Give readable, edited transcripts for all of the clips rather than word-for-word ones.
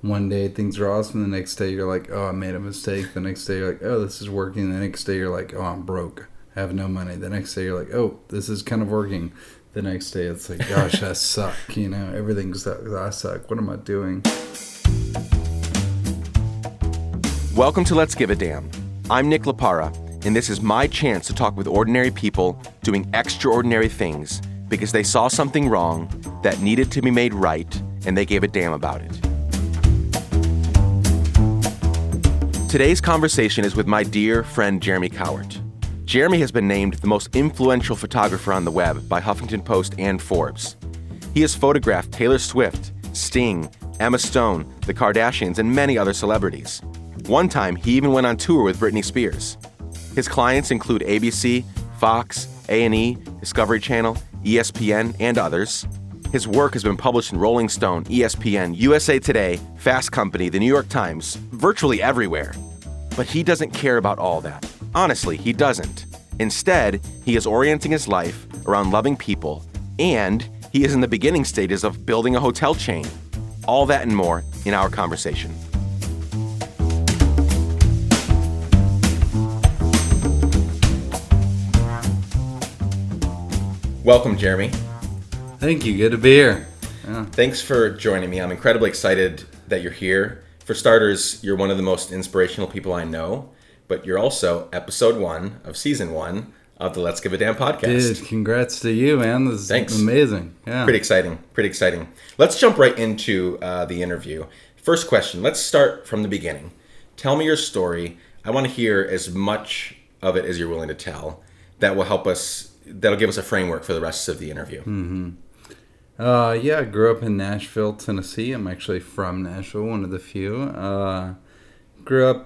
one day things are awesome. The next day you're like, oh, I made a mistake. The next day you're like, oh, this is working. The next day you're like, oh, I'm broke. I have no money. The next day you're like, oh, this is kind of working. The next day it's like, gosh, I suck. Everything sucks. I suck. What am I doing? Welcome to Let's Give a Damn. I'm Nick LaPara, and this is my chance to talk with ordinary people doing extraordinary things because they saw something wrong that needed to be made right, and they gave a damn about it. Today's conversation is with my dear friend Jeremy Cowart. Jeremy has been named the most influential photographer on the web by Huffington Post and Forbes. He has photographed Taylor Swift, Sting, Emma Stone, the Kardashians, and many other celebrities. One time, he even went on tour with Britney Spears. His clients include ABC, Fox, A&E, Discovery Channel, ESPN, and others. His work has been published in Rolling Stone, ESPN, USA Today, Fast Company, The New York Times, virtually everywhere. But he doesn't care about all that. Honestly, he doesn't. Instead, he is orienting his life around loving people, and he is in the beginning stages of building a hotel chain. All that and more in our conversation. Welcome, Jeremy. Thank you. Good to be here. Yeah. Thanks for joining me. I'm incredibly excited that you're here. For starters, you're one of the most inspirational people I know, but you're also episode 1 of season 1 of the Let's Give a Damn podcast. Dude, congrats to you, man. This is Thanks. Amazing. Yeah. Pretty exciting. Let's jump right into the interview. First question, let's start from the beginning. Tell me your story. I want to hear as much of it as you're willing to tell. That'll give us a framework for the rest of the interview. Mm-hmm. I grew up in Nashville, Tennessee. I'm actually from Nashville, one of the few. Grew up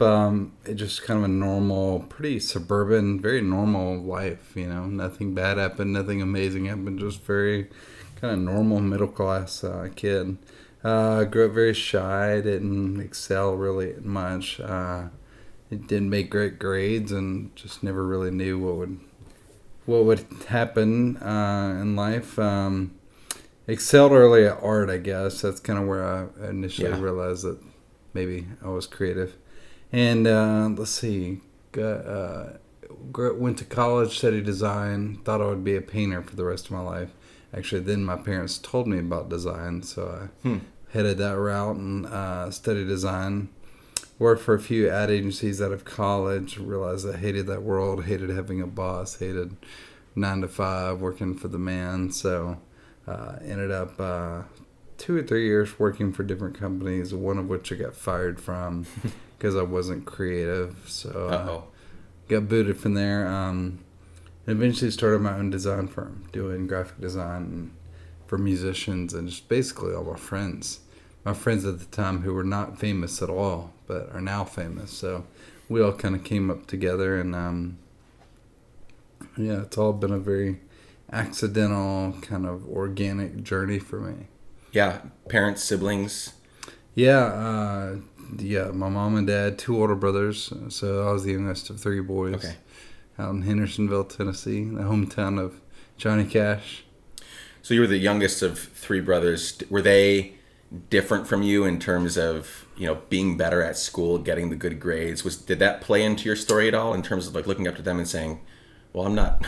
just kind of a normal, pretty suburban, very normal life, Nothing bad happened, nothing amazing happened, just very kind of normal middle-class kid. Grew up very shy, didn't excel really much. Didn't make great grades and just never really knew what would happen in life. Excelled early at art, I guess. That's kind of where I initially realized that maybe I was creative. And let's see, went to college, studied design, thought I would be a painter for the rest of my life. Actually, then my parents told me about design, so I headed that route and studied design. Worked for a few ad agencies out of college, realized I hated that world, hated having a boss, hated 9 to 5, working for the man, so ended up 2 or 3 years working for different companies, one of which I got fired from because I wasn't creative. So got booted from there. And eventually started my own design firm, doing graphic design for musicians and just basically all my friends. My friends at the time who were not famous at all, but are now famous. So we all kind of came up together and it's all been a very accidental kind of organic journey for me. Yeah, parents, siblings. Yeah, my mom and dad, 2 older brothers. So I was the youngest of 3 boys. Okay. Out in Hendersonville, Tennessee, the hometown of Johnny Cash. So you were the youngest of 3 brothers. Were they different from you in terms of, being better at school, getting the good grades? Did that play into your story at all in terms of like looking up to them and saying, well, I'm not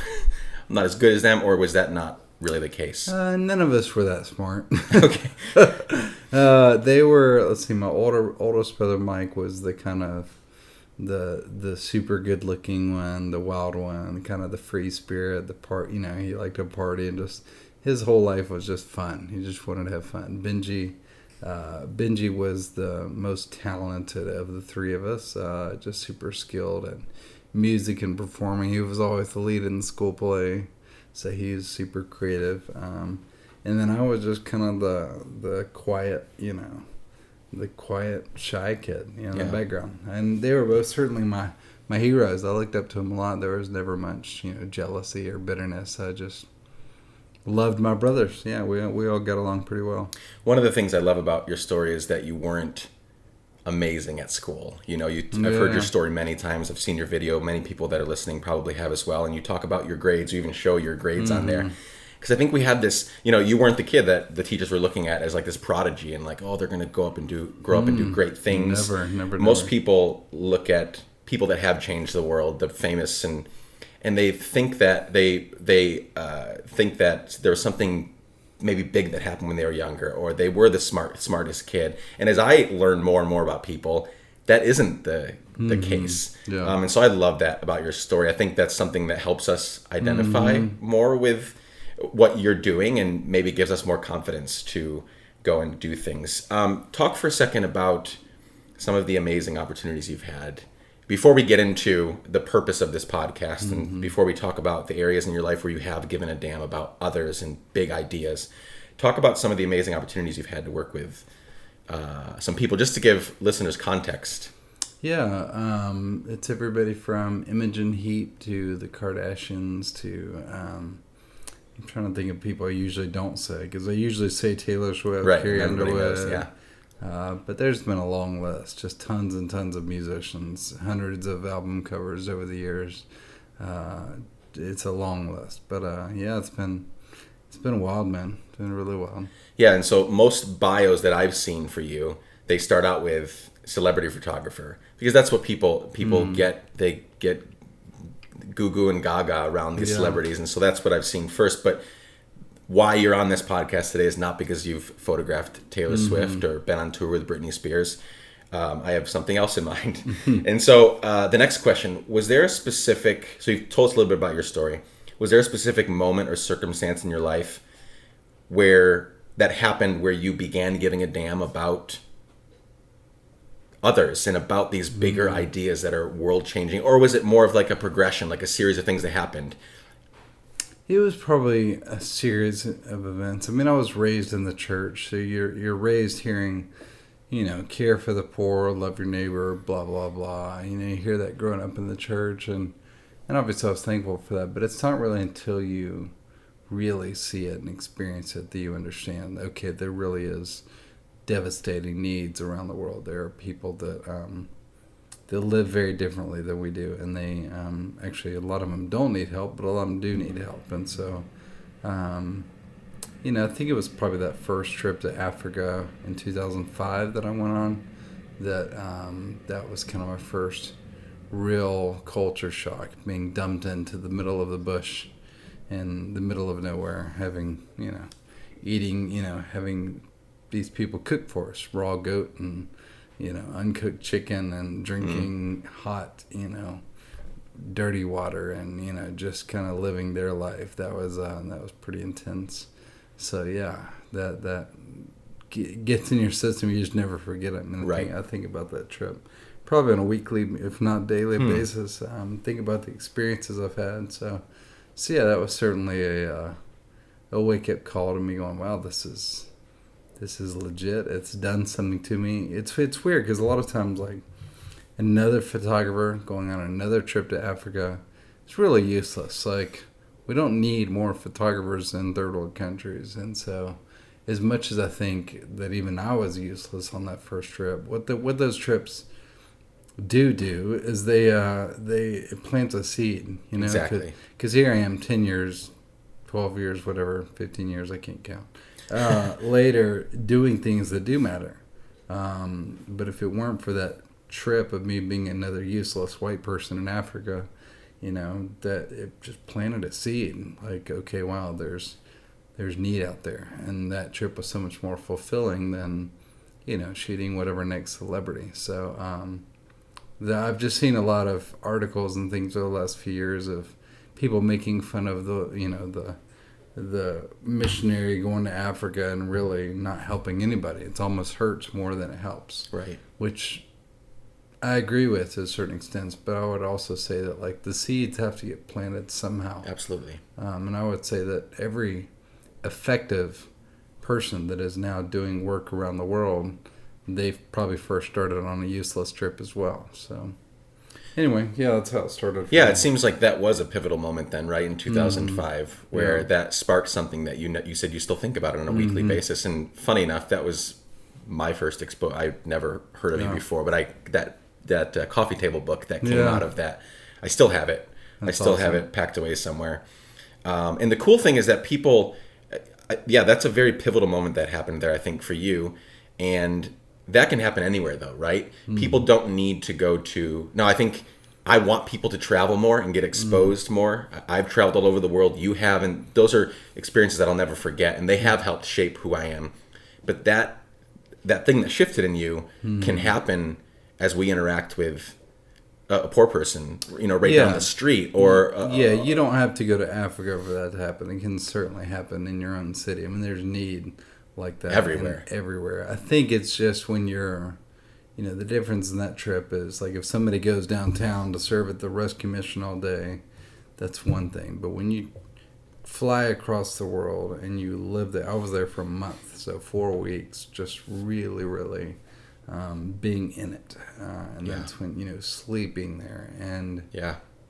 as good as them, or was that not really the case? None of us were that smart. Okay. They were, let's see, my oldest brother Mike was the kind of the super good looking one, the wild one, kind of the free spirit, he liked to party and just his whole life was just fun. He just wanted to have fun. Benji was the most talented of the 3 of us, just super skilled at music and performing. He was always the lead in the school play, so he was super creative. And then I was just kind of the quiet, the quiet, shy kid, in the background. And they were both certainly my heroes. I looked up to them a lot. There was never much, jealousy or bitterness. I just loved my brothers. Yeah, we all got along pretty well. One of the things I love about your story is that you weren't amazing at school. I've heard your story many times. I've seen your video. Many people that are listening probably have as well. And you talk about your grades. You even show your grades on there. Because I think we had this, you weren't the kid that the teachers were looking at as like this prodigy and like, oh, they're going to grow up and do great things. Never. Most people look at people that have changed the world, the famous, and they think that think that there was something maybe big that happened when they were younger, or they were the smartest kid. And as I learn more and more about people, that isn't the case. Yeah. And so I love that about your story. I think that's something that helps us identify more with what you're doing and maybe gives us more confidence to go and do things. Talk for a second about some of the amazing opportunities you've had. Before we get into the purpose of this podcast and before we talk about the areas in your life where you have given a damn about others and big ideas, talk about some of the amazing opportunities you've had to work with some people, just to give listeners context. Yeah, it's everybody from Imogen Heap to the Kardashians to... I'm trying to think of people I usually don't say, because I usually say Taylor Swift, right. Carrie Everybody Underwood. knows, yeah. But there's been a long list, just tons and tons of musicians, hundreds of album covers over the years. It's a long list, but yeah, it's been wild, man. It's been really wild. Yeah, and so most bios that I've seen for you, they start out with celebrity photographer, because that's what people get. They get goo goo and gaga around these celebrities, and so that's what I've seen first. But why you're on this podcast today is not because you've photographed Taylor Swift or been on tour with Britney Spears. I have something else in mind. And so the next question, was there a specific, so you've told us a little bit about your story. Was there a specific moment or circumstance in your life where that happened, where you began giving a damn about others and about these bigger ideas that are world changing? Or was it more of like a progression, like a series of things that happened? It was probably a series of events. I mean, I was raised in the church, so you're raised hearing, care for the poor, love your neighbor, blah blah blah. You hear that growing up in the church, and obviously I was thankful for that. But it's not really until you really see it and experience it that you understand. Okay, there really is devastating needs around the world. There are people that live very differently than we do, and they actually, a lot of them don't need help, but a lot of them do need help. And so I think it was probably that first trip to Africa in 2005 that I went on that was kind of my first real culture shock, being dumped into the middle of the bush in the middle of nowhere, having these people cook for us raw goat and uncooked chicken, and drinking hot dirty water, and just kind of living their life. That was pretty intense. So yeah, that gets in your system. You just never forget it. Right. I think about that trip probably on a weekly, if not daily basis. Think about the experiences I've had. So yeah, that was certainly a wake up call to me, going, wow, this is legit. It's done something to me. It's weird because a lot of times, like, another photographer going on another trip to Africa, it's really useless. Like, we don't need more photographers in third world countries. And so, as much as I think that even I was useless on that first trip, what those trips do is they plant a seed. Exactly. Because here I am, 10 years, 12 years, whatever, 15 years, I can't count. Later, doing things that do matter. But if it weren't for that trip of me being another useless white person in Africa, that it just planted a seed. Like, okay, wow, there's need out there. And that trip was so much more fulfilling than, shooting whatever next celebrity. So I've just seen a lot of articles and things over the last few years of people making fun of the missionary going to Africa and really not helping anybody. It almost hurts more than it helps. Right. Which I agree with to a certain extent, but I would also say that, like, the seeds have to get planted somehow. Absolutely. And I would say that every effective person that is now doing work around the world, they've probably first started on a useless trip as well. So anyway, yeah, that's how it started. Yeah, it seems like that was a pipital moment then, right, in 2005, where that sparked something that you said you still think about it on a weekly basis. And funny enough, that was my first exposure. I'd never heard of you before, but that coffee table book that came out of that, I still have it. That's I still awesome. have it packed away somewhere. And the cool thing is that people, that's a very pivotal moment that happened there, I think, for you. And that can happen anywhere, though, right? People don't need to go to... Now, I think I want people to travel more and get exposed more. I've traveled all over the world. You have, and those are experiences that I'll never forget, and they have helped shape who I am. But that thing that shifted in you can happen as we interact with a poor person, down the street, or you don't have to go to Africa for that to happen. It can certainly happen in your own city. I mean, there's need like that everywhere. I think it's just when you're, the difference in that trip is like if somebody goes downtown to serve at the rescue mission all day, that's one thing. But when you fly across the world and you live there, I was there for a month, so 4 weeks, just really, really being in it. And that's when, sleeping there and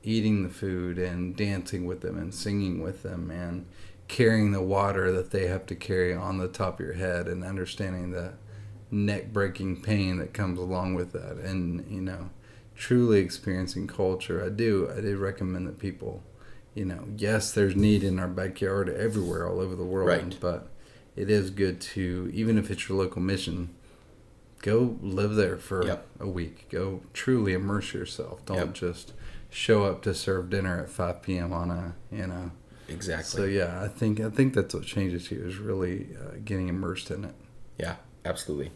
eating the food and dancing with them and singing with them and carrying the water that they have to carry on the top of your head and understanding the neck-breaking pain that comes along with that, and truly experiencing culture. I do recommend that people, yes, there's need in our backyard everywhere all over the world, right, but it is good to, even if it's your local mission, go live there for a week. Go truly immerse yourself. Don't just show up to serve dinner at 5 p.m. on a Exactly. So I think that's what changes you, is really getting immersed in it. Yeah, absolutely.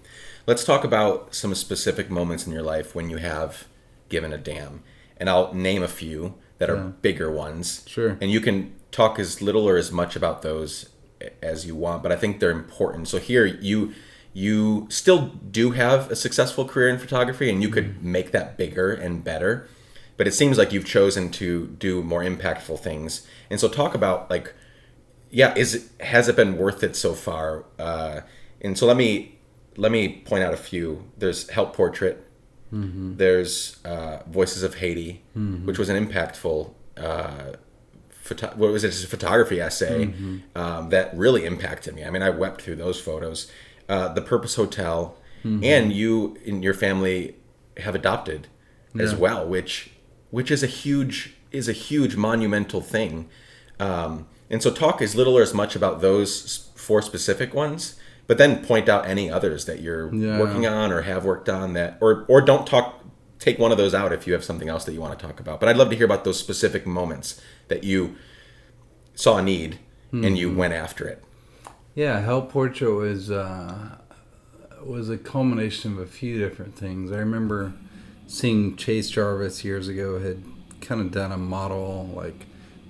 Let's talk about some specific moments in your life when you have given a damn, and I'll name a few that are bigger ones. Sure. And you can talk as little or as much about those as you want, but I think they're important. So here you still do have a successful career in photography, and you could make that bigger and better. But it seems like you've chosen to do more impactful things. And so talk about has it been worth it so far? And so let me point out a few. There's Help Portrait. Mm-hmm. There's Voices of Haiti, which was an impactful photography essay that really impacted me. I mean, I wept through those photos. The Purpose Hotel, and you and your family have adopted as well, which is a huge monumental thing. And so talk as little or as much about those 4 specific ones, but then point out any others that you're working on or have worked on that, or don't take one of those out if you have something else that you want to talk about. But I'd love to hear about those specific moments that you saw a need and you went after it. Yeah, Help Portrait was a culmination of a few different things. I remember seeing Chase Jarvis years ago had kind of done a model, like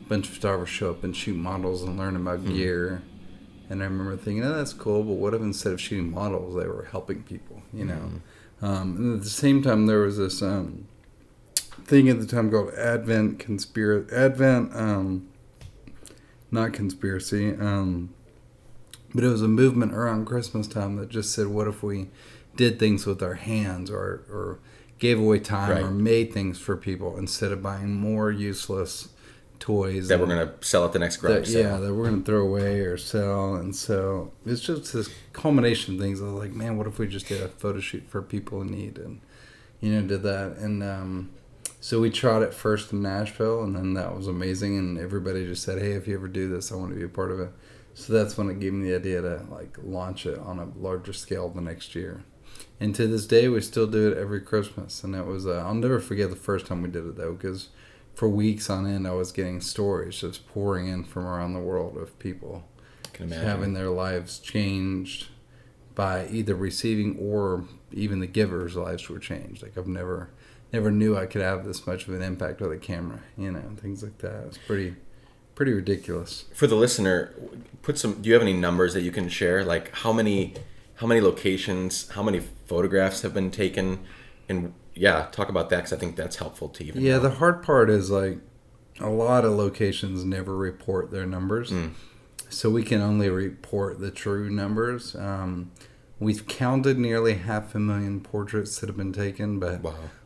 a bunch of photographers show up and shoot models and learn about gear. And I remember thinking, that's cool, but what if instead of shooting models, they were helping people, And at the same time, there was this thing at the time called not conspiracy, but it was a movement around Christmas time that just said, what if we did things with our hands or gave away time or made things for people instead of buying more useless toys that we're going to sell at the next garage sale. That we're going to throw away or sell. And so it's just this culmination of things. I was like, man, what if we just did a photo shoot for people in need, and did that. And so we tried it first in Nashville, and then that was amazing, and everybody just said, hey, if you ever do this, I want to be a part of it. So that's when it gave me the idea to launch it on a larger scale the next year. And to this day, we still do it every Christmas. And it was, I'll never forget the first time we did it, though, because for weeks on end, I was getting stories just pouring in from around the world of people having their lives changed by either receiving or even the givers' lives were changed. Like, I've never knew I could have this much of an impact with a camera, things like that. It's pretty ridiculous. For the listener, do you have any numbers that you can share? Like how many locations, how many photographs have been taken? And talk about that, because I think that's helpful to even know. The hard part is a lot of locations never report their numbers. So we can only report the true numbers. We've counted nearly 500,000 portraits that have been taken, but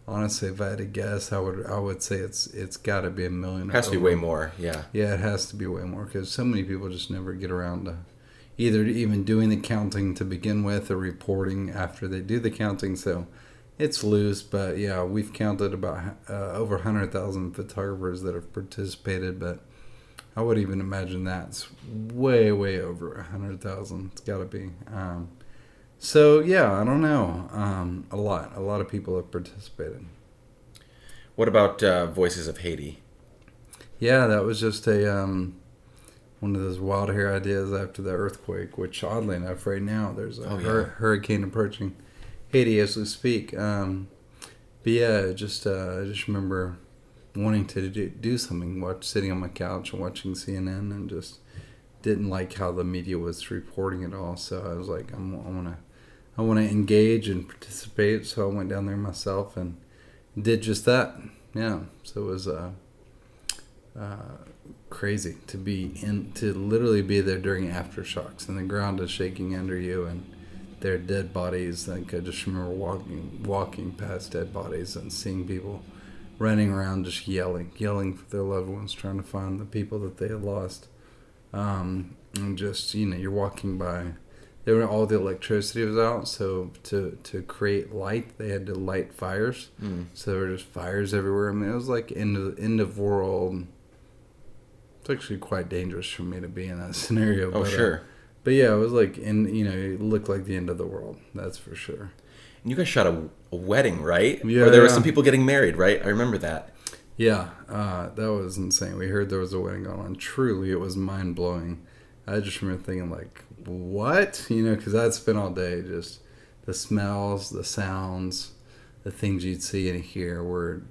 honestly, if I had to guess, I would say it's got to be 1 million. It has to be way more, yeah. Yeah, it has to be way more, because so many people just never get around to either even doing the counting to begin with or reporting after they do the counting. So it's loose, but we've counted about over 100,000 photographers that have participated, but I would even imagine that's way, way over 100,000. It's got to be. So yeah, I don't know. A lot of people have participated. What about Voices of Haiti? Yeah, that was just a one of those wild hair ideas after the earthquake. Which, oddly enough, right now there's a hurricane approaching Haiti as we speak. But yeah, I just remember wanting to do something, sitting on my couch and watching CNN, and just didn't like how the media was reporting it all. So I was like, I want to engage and participate. So I went down there myself and did just that. Yeah. So it was crazy to literally be there during aftershocks, and the ground is shaking under you, and there are dead bodies. Like I just remember walking past dead bodies and seeing people running around just yelling for their loved ones, trying to find the people that they had lost. And just, you're walking by. All the electricity was out, so to create light, they had to light fires. So there were just fires everywhere. I mean, it was like end of world. It's actually quite dangerous for me to be in that scenario. Oh, sure. But yeah, it was like, it looked like the end of the world. That's for sure. And you guys shot a wedding, right? Yeah. Or there were some people getting married, right? I remember that. Yeah, that was insane. We heard there was a wedding going on. Truly, it was mind-blowing. I just remember thinking, like, what? Because I'd spent all day just the smells, the sounds, the things you'd see and hear were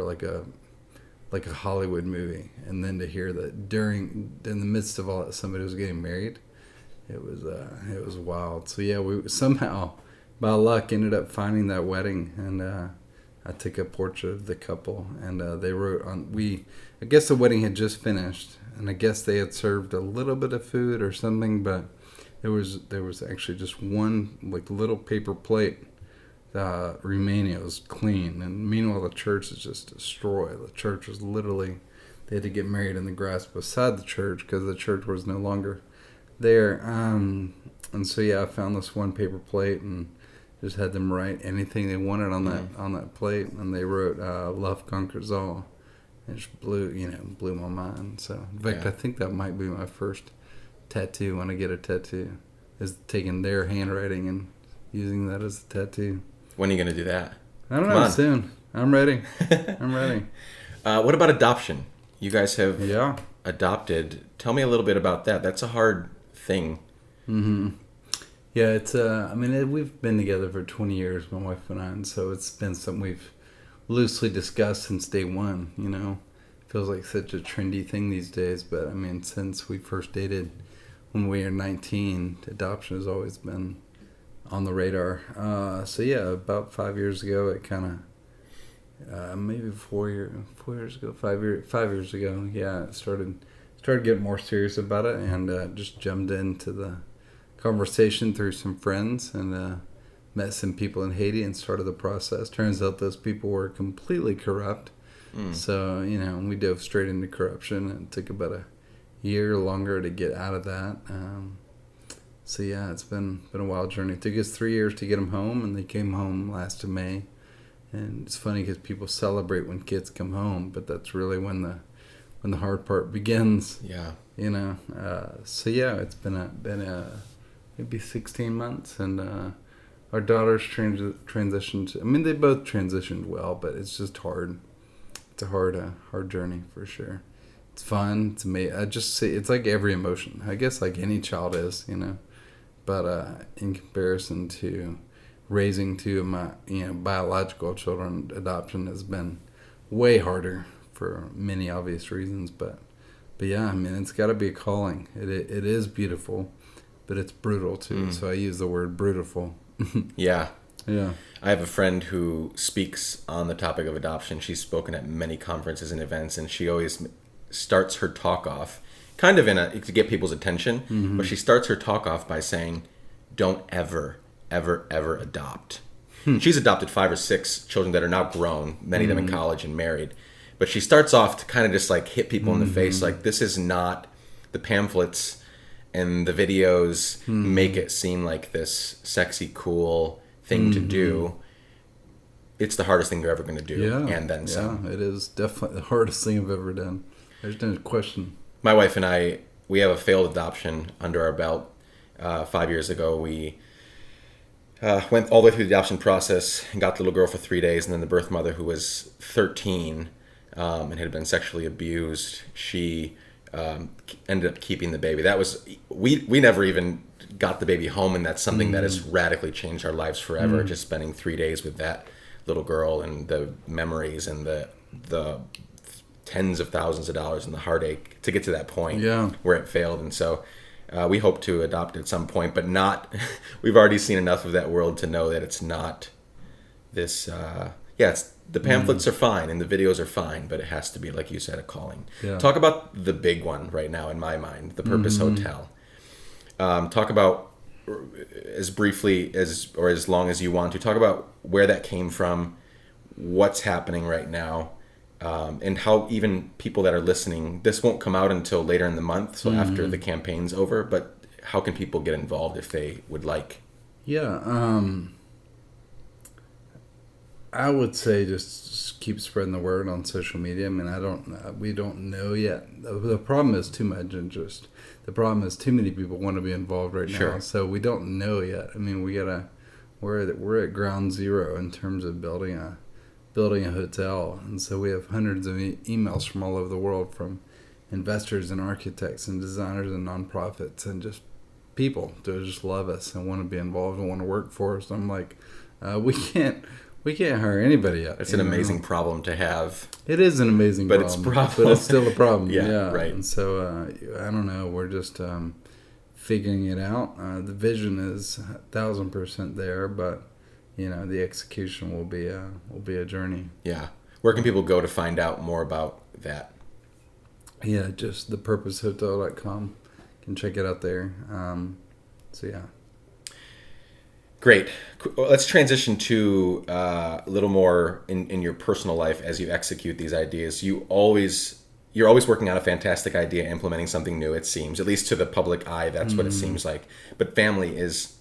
like a Hollywood movie. And then to hear that in the midst of all that, somebody was getting married, it was wild. So yeah, we somehow, by luck, ended up finding that wedding, and I took a portrait of the couple, and they wrote on. I guess the wedding had just finished, and I guess they had served a little bit of food or something, but there was actually just one like little paper plate remaining. It was clean, and meanwhile the church is just destroyed. The church was literally, they had to get married in the grass beside the church because the church was no longer there. And so yeah, I found this one paper plate and just had them write anything they wanted on that plate, and they wrote "Love Conquers All." It just blew my mind. So in fact, I think that might be my first tattoo when I get a tattoo, is taking their handwriting and using that as a tattoo. When are you going to do that? I don't know. Soon. I'm ready. I'm ready. What about adoption? You guys have adopted. Tell me a little bit about that. That's a hard thing. Mm-hmm. Yeah, it's. We've been together for 20 years, my wife and I, and so it's been something we've loosely discussed since day one. Feels like such a trendy thing these days, but I mean, since we first dated when we were 19, adoption has always been on the radar. So yeah, about 5 years ago, it kind of maybe 4 years ago, 5 years ago, yeah, it started getting more serious about it, and just jumped into the conversation through some friends, and met some people in Haiti and started the process. Turns out those people were completely corrupt. So, we dove straight into corruption, and it took about a year longer to get out of that. So yeah, it's been a wild journey. It took us 3 years to get them home, and they came home last of May. And it's funny because people celebrate when kids come home, but that's really when the hard part begins. Yeah. So yeah, it's been maybe 16 months, and our daughters transitioned. I mean, they both transitioned well, but it's just hard. It's a hard journey for sure. It's fun. It's amazing. I just see it's like every emotion. I guess like any child is, But in comparison to raising two of my biological children, adoption has been way harder for many obvious reasons. But yeah, I mean, it's got to be a calling. It is beautiful, but it's brutal too. So I use the word brutal. Yeah. Yeah. I have a friend who speaks on the topic of adoption. She's spoken at many conferences and events, and she always starts her talk off kind of to get people's attention, but she starts her talk off by saying, don't ever, ever, ever adopt. She's adopted 5 or 6 children that are now grown, many of them in college and married. But she starts off to kind of just like hit people in the face, like this is not the pamphlets and the videos make it seem like this sexy, cool thing to do. It's the hardest thing you're ever going to do, and then some. Yeah, it is definitely the hardest thing I've ever done. There's no question. My wife and I, we have a failed adoption under our belt. 5 years ago, we went all the way through the adoption process and got the little girl for 3 days, and then the birth mother, who was 13 and had been sexually abused, she ended up keeping the baby. That was we never even got the baby home, and that's something that has radically changed our lives forever. Just spending 3 days with that little girl and the memories and the tens of thousands of dollars and the heartache to get to that point where it failed. And so we hope to adopt at some point, but not. We've already seen enough of that world to know that it's not this. It's the pamphlets are fine and the videos are fine, but it has to be, like you said, a calling. Yeah. Talk about the big one right now in my mind, the Purpose Hotel. Talk about, as briefly or as long as you want to, talk about where that came from, what's happening right now, and how even people that are listening, this won't come out until later in the month, so after the campaign's over, but how can people get involved if they would like? I would say just keep spreading the word on social media. I mean, we don't know yet. The problem is too much interest. The problem is too many people want to be involved right now. So we don't know yet. I mean, we're at ground zero in terms of building a hotel, and so we have hundreds of emails from all over the world, from investors and architects and designers and nonprofits and just people that just love us and want to be involved and want to work for us. I'm like, we can't hire anybody yet. It's an amazing problem to have. It is an amazing problem. But it's still a problem. Yeah, right. And so, I don't know. We're just figuring it out. The vision is 1,000% there, but, the execution will be a journey. Yeah. Where can people go to find out more about that? Yeah, just thepurposehotel.com. You can check it out there. Great. Let's transition to a little more in your personal life as you execute these ideas. You're always working on a fantastic idea, implementing something new, it seems. At least to the public eye, that's what it seems like. But family is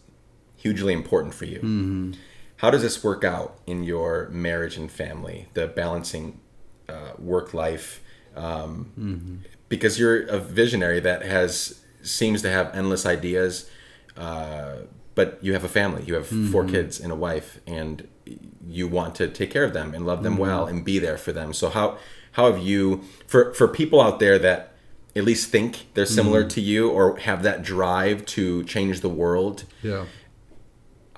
hugely important for you. Mm-hmm. How does this work out in your marriage and family, the balancing work life? Because you're a visionary that seems to have endless ideas, but you have a family. You have 4 kids and a wife, and you want to take care of them and love them well and be there for them. So how have you, for people out there that at least think they're similar to you or have that drive to change the world? Yeah.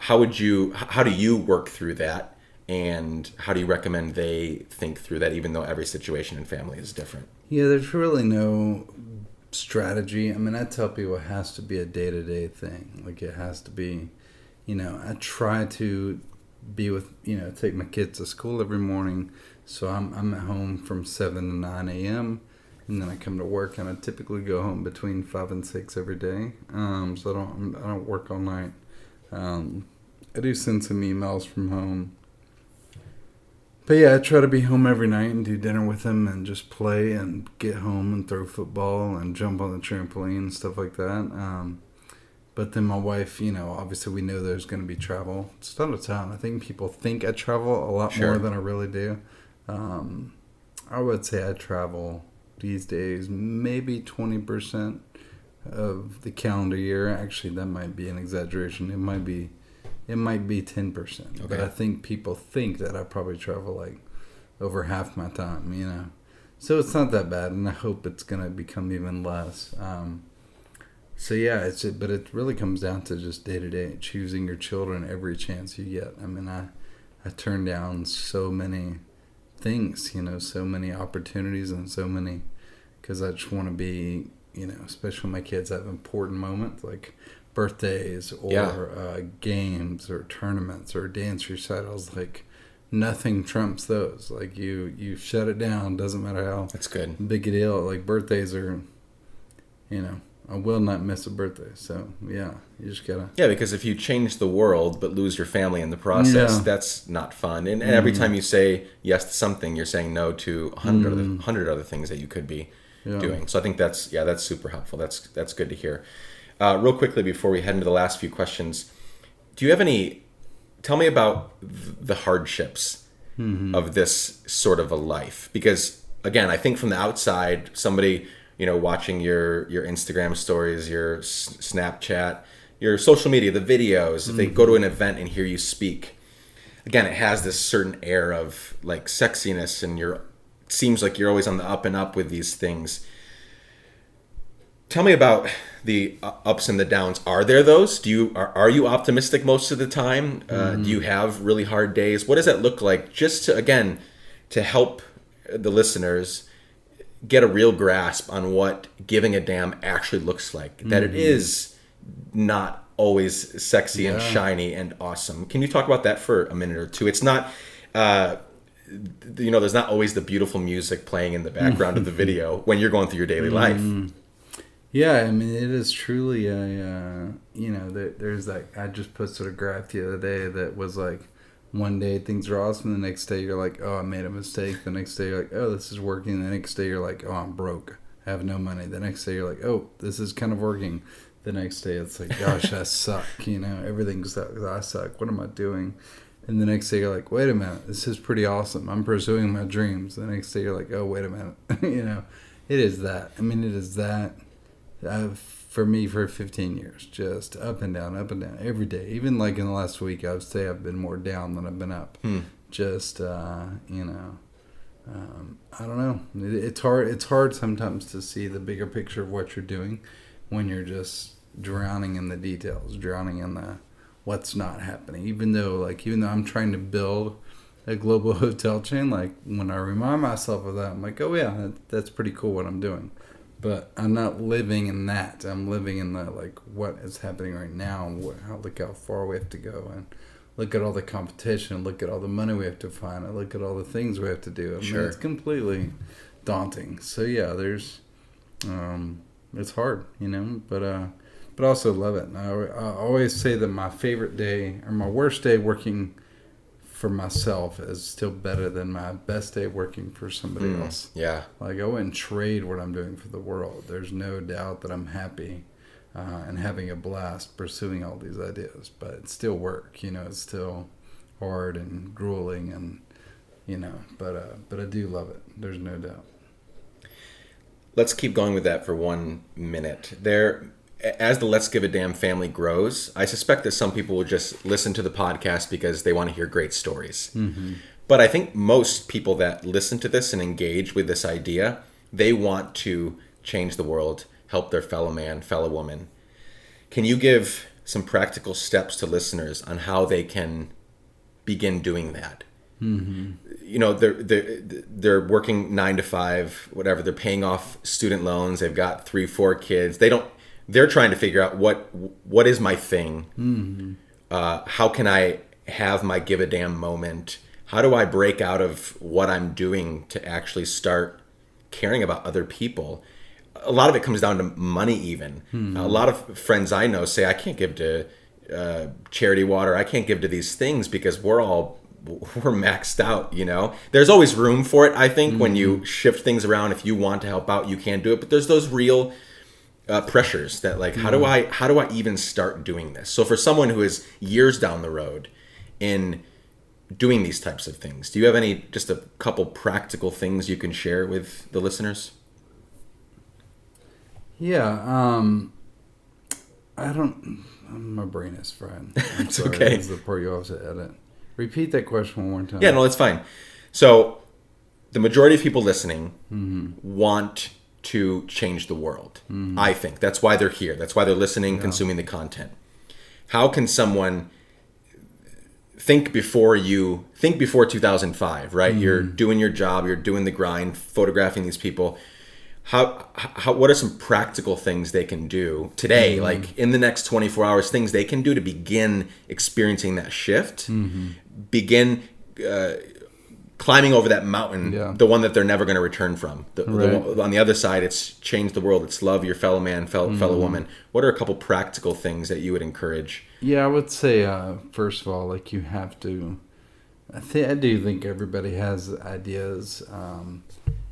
How do you work through that, and how do you recommend they think through that, even though every situation in family is different? Yeah, there's really no strategy. I mean, I tell people it has to be a day-to-day thing. Like, it has to be, I try to be with, take my kids to school every morning. So I'm at home from 7 to 9 a.m. and then I come to work, and I typically go home between 5 and 6 every day. So I don't work all night. I do send some emails from home. But yeah, I try to be home every night and do dinner with them and just play and get home and throw football and jump on the trampoline and stuff like that. But then my wife, obviously we know there's going to be travel. It's out of town. I think people think I travel a lot more than I really do. I would say I travel these days maybe 20% of the calendar year. Actually, that might be an exaggeration. It might be 10%. Okay. But I think people think that I probably travel like over half my time, So it's not that bad, and I hope it's going to become even less. But it really comes down to just day to day, choosing your children every chance you get. I mean, I turn down so many things, so many opportunities and so many, because I just want to be, especially when my kids have important moments like birthdays or games or tournaments or dance recitals. Like, nothing trumps those. Like, you shut it down. Doesn't matter how that's good big a deal. Like, birthdays are, I will not miss a birthday. So yeah, you just gotta. Yeah, because if you change the world but lose your family in the process, that's not fun. And every time you say yes to something, you're saying no to 100 other things that you could be doing. So I think that's super helpful. That's good to hear. Real quickly before we head into the last few questions, tell me about the hardships of this sort of a life. Because again, I think from the outside, somebody watching your Instagram stories, your Snapchat, your social media, the videos, if they go to an event and hear you speak, again, it has this certain air of like sexiness, and it seems like you're always on the up and up with these things. Tell me about the ups and the downs. Are there those? Are you optimistic most of the time? Do you have really hard days? What does that look like? Just to help the listeners get a real grasp on what giving a damn actually looks like. That it is not always sexy and shiny and awesome. Can you talk about that for a minute or two? It's not, there's not always the beautiful music playing in the background of the video when you're going through your daily life. Yeah, I mean, it is truly there's that, I just posted a graph the other day that was like, one day things are awesome, the next day you're like, oh, I made a mistake. The next day you're like, oh, this is working. The next day you're like, oh, I'm broke. I have no money. The next day you're like, oh, this is kind of working. The next day it's like, gosh, I suck. Everything sucks. I suck. What am I doing? And the next day you're like, wait a minute, this is pretty awesome. I'm pursuing my dreams. The next day you're like, oh, wait a minute. It is that. I mean, it is that. For me, for 15 years, just up and down every day. Even like in the last week, I would say I've been more down than I've been up. Just, I don't know. It's hard sometimes to see the bigger picture of what you're doing when you're just drowning in the details, drowning in the what's not happening. Even though I'm trying to build a global hotel chain, like when I remind myself of that, I'm like, oh yeah, that's pretty cool what I'm doing. But I'm not living in that. I'm living in the, like, what is happening right now. And look how far we have to go. And look at all the competition. Look at all the money we have to find. And look at all the things we have to do. I mean, it's completely daunting. So, yeah, there's... it's hard, But I also love it. And I always say that my favorite day, or my worst day working for myself, is still better than my best day working for somebody else. Yeah. Like, I wouldn't trade what I'm doing for the world. There's no doubt that I'm happy and having a blast pursuing all these ideas. But it's still work, it's still hard and grueling, and, but I do love it. There's no doubt. Let's keep going with that for 1 minute. As the Let's Give a Damn family grows, I suspect that some people will just listen to the podcast because they want to hear great stories. But I think most people that listen to this and engage with this idea, they want to change the world, help their fellow man, fellow woman. Can you give some practical steps to listeners on how they can begin doing that? They're working 9 to 5, whatever. They're paying off student loans. They've got 3-4 kids. They're trying to figure out what is my thing. How can I have my give a damn moment? How do I break out of what I'm doing to actually start caring about other people? A lot of it comes down to money even. A lot of friends I know say, I can't give to charity water. I can't give to these things because we're maxed out, There's always room for it, I think, when you shift things around. If you want to help out, you can do it. But there's those real pressures that, like, how do I even start doing this? So for someone who is years down the road in doing these types of things, do you have just a couple practical things you can share with the listeners? Yeah, my brain is fried. It's okay. This is the part you always edit. Repeat that question one more time. Yeah, no, it's fine. So the majority of people listening want to change the world. I think that's why they're here. That's why they're listening, consuming the content. How can someone think before 2005, right? You're doing your job, you're doing the grind, photographing these people. What are some practical things they can do today, like in the next 24 hours, things they can do to begin experiencing that shift, begin climbing over that mountain, the one that they're never going to return from. On the other side, it's change the world. It's love your fellow man, fellow woman. What are a couple practical things that you would encourage? Yeah, I would say, first of all, like, you have to, I do think everybody has ideas,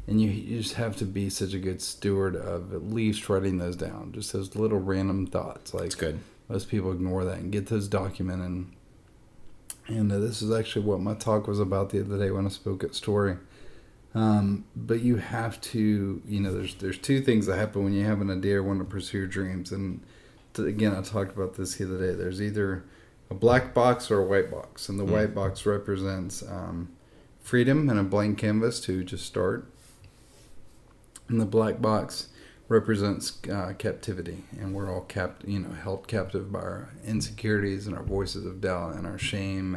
and you just have to be such a good steward of at least writing those down. Just those little random thoughts. Like, that's good. Most people ignore that and get those documented. And this is actually what my talk was about the other day when I spoke at Story. But you have to, there's two things that happen when you have an idea or want to pursue your dreams. And again, I talked about this the other day. There's either a black box or a white box. And the white box represents freedom and a blank canvas to just start. And the black box represents captivity. And we're all held captive by our insecurities and our voices of doubt and our shame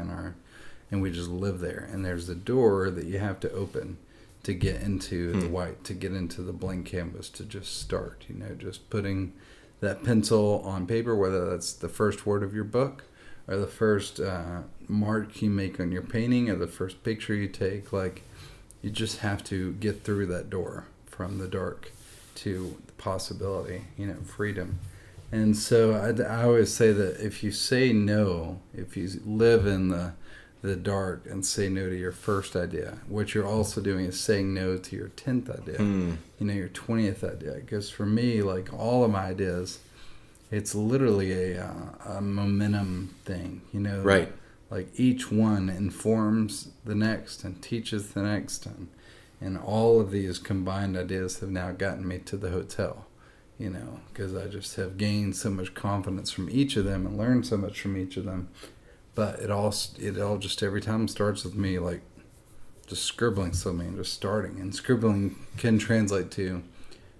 and we just live there. And there's the door that you have to open to get into the white, to get into the blank canvas, to just start, just putting that pencil on paper, whether that's the first word of your book or the first mark you make on your painting or the first picture you take. Like, you just have to get through that door from the dark to the possibility, freedom. And so I always say that if you say no, if you live in the dark and say no to your first idea, what you're also doing is saying no to your 10th idea, your 20th idea. Because for me, like all of my ideas, it's literally a momentum thing, Right. Like each one informs the next and teaches the next. And all of these combined ideas have now gotten me to the hotel, because I just have gained so much confidence from each of them and learned so much from each of them. But it all just every time starts with me like just scribbling something and just starting. And scribbling can translate to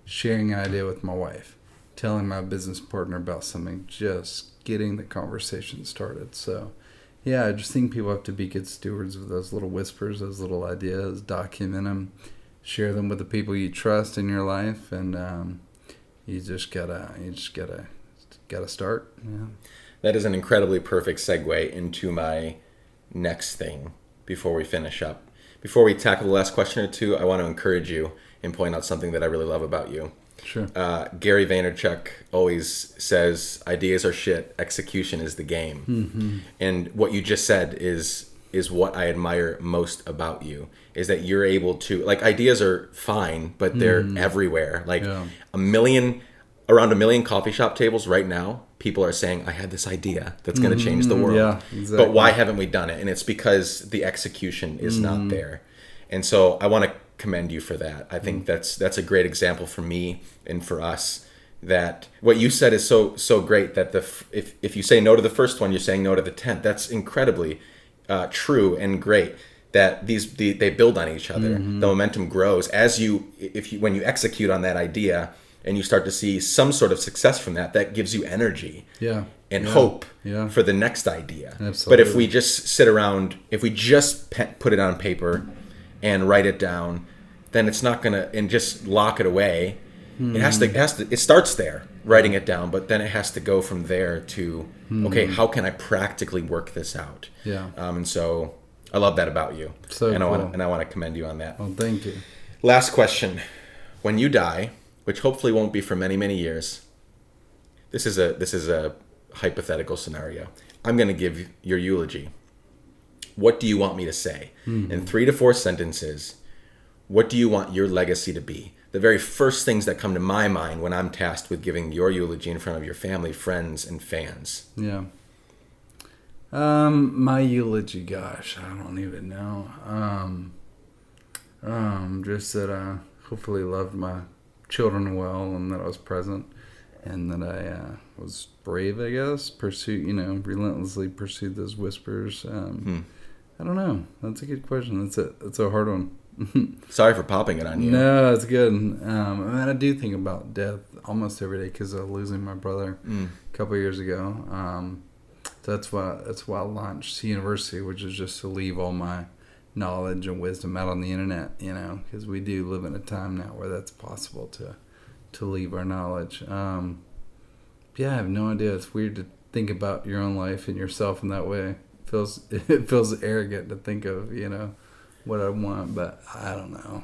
sharing an idea with my wife, telling my business partner about something, just getting the conversation started. So, yeah, I just think people have to be good stewards of those little whispers, those little ideas, document them, share them with the people you trust in your life, and you just gotta start. Yeah. That is an incredibly perfect segue into my next thing before we finish up. Before we tackle the last question or two, I want to encourage you and point out something that I really love about you. Sure. Gary Vaynerchuk always says, ideas are shit, execution is the game. Mm-hmm. And what you just said is what I admire most about you, is that you're able to, like, ideas are fine, but they're everywhere. Like around a million coffee shop tables right now, people are saying, I had this idea that's going to change the world. Yeah, exactly. But why haven't we done it? And it's because the execution is not there. And so I want to commend you for that. I think that's a great example for me and for us, that what you said is so great, that if you say no to the first one, you're saying no to the 10th. That's incredibly true and great, that they build on each other. The momentum grows when you execute on that idea and you start to see some sort of success from that gives you energy and hope for the next idea. Absolutely. But if we just sit around, if we just put it on paper and write it down, then it's not gonna, and just lock it away. It starts there, writing it down, but then it has to go from there to, okay, how can I practically work this out? Yeah. And so I love that about you. So and cool. I want to commend you on that. Well, thank you. Last question. When you die, which hopefully won't be for many, many years, this is a hypothetical scenario. I'm going to give your eulogy. What do you want me to say? In 3 to 4 sentences, what do you want your legacy to be? The very first things that come to my mind when I'm tasked with giving your eulogy in front of your family, friends, and fans. Yeah. My eulogy, gosh, I don't even know. Just that I hopefully loved my children well, and that I was present, and that I was brave, I guess, relentlessly pursued those whispers. I don't know. That's a good question. That's a hard one. Sorry for popping it on you. No, it's good. I do think about death almost every day because of losing my brother a couple of years ago. That's why I launched University, which is just to leave all my knowledge and wisdom out on the internet, because we do live in a time now where that's possible to leave our knowledge. I have no idea. It's weird to think about your own life and yourself in that way. It feels arrogant to think of, what I want, but I don't know.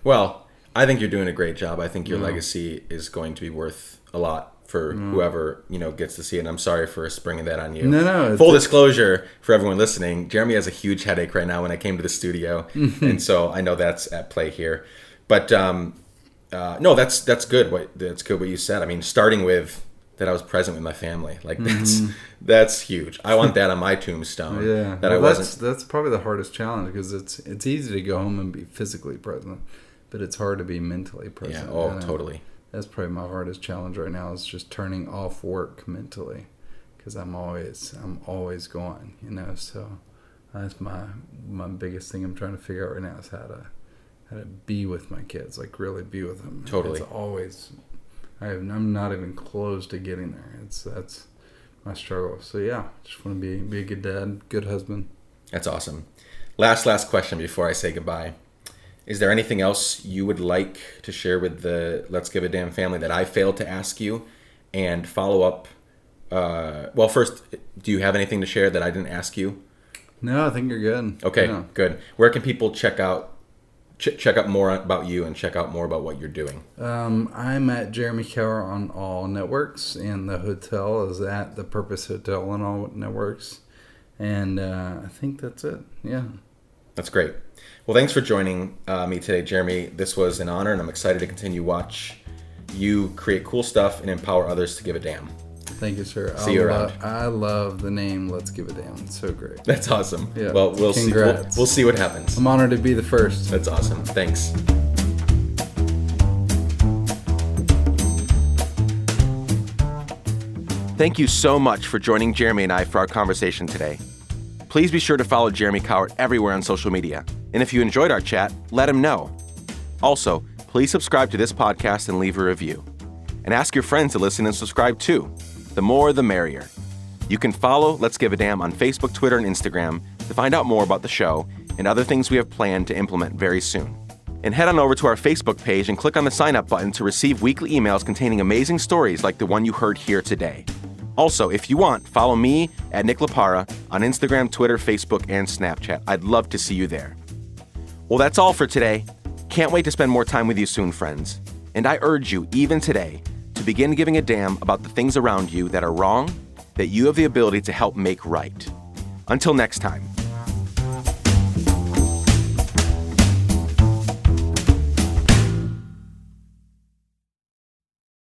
Well, I think you're doing a great job. I think your legacy is going to be worth a lot for whoever gets to see it. And I'm sorry for springing that on you. No. Full disclosure for everyone listening: Jeremy has a huge headache right now when I came to the studio, and so I know that's at play here. But no, that's good. That's good what you said. I mean, starting with that I was present with my family. Like that's huge. I want that on my tombstone. Yeah, that I wasn't. That's probably the hardest challenge, because it's easy to go home and be physically present, but it's hard to be mentally present. Yeah. Oh, totally. That's probably my hardest challenge right now, is just turning off work mentally, because I'm always going. So that's my biggest thing I'm trying to figure out right now, is how to be with my kids, like really be with them. Totally. It's always. I'm not even close to getting there. That's my struggle. So yeah, just want to be a good dad, good husband. That's awesome. Last question before I say goodbye. Is there anything else you would like to share with the Let's Give a Damn family that I failed to ask you? And follow up. Well, first, do you have anything to share that I didn't ask you? No, I think you're good. Okay, yeah. Good. Where can people check out more about you and check out more about what you're doing? I'm at Jeremy Cowart on all networks, and the hotel is at the Purpose Hotel on all networks. And I think that's it. Yeah. That's great. Well, thanks for joining me today, Jeremy. This was an honor, and I'm excited to continue watch you create cool stuff and empower others to give a damn. Thank you, sir. See you around. I love the name Let's Give a Damn. It's so great. That's awesome. Yeah. Well, we'll see. We'll see what happens. I'm honored to be the first. That's awesome. Thanks. Thank you so much for joining Jeremy and I for our conversation today. Please be sure to follow Jeremy Cowart everywhere on social media. And if you enjoyed our chat, let him know. Also, please subscribe to this podcast and leave a review. And ask your friends to listen and subscribe too. The more, the merrier. You can follow Let's Give a Damn on Facebook, Twitter, and Instagram to find out more about the show and other things we have planned to implement very soon. And head on over to our Facebook page and click on the sign up button to receive weekly emails containing amazing stories like the one you heard here today. Also, if you want, follow me at Nick LaPara on Instagram, Twitter, Facebook, and Snapchat. I'd love to see you there. Well, that's all for today. Can't wait to spend more time with you soon, friends. And I urge you, even today, to begin giving a damn about the things around you that are wrong, that you have the ability to help make right. Until next time.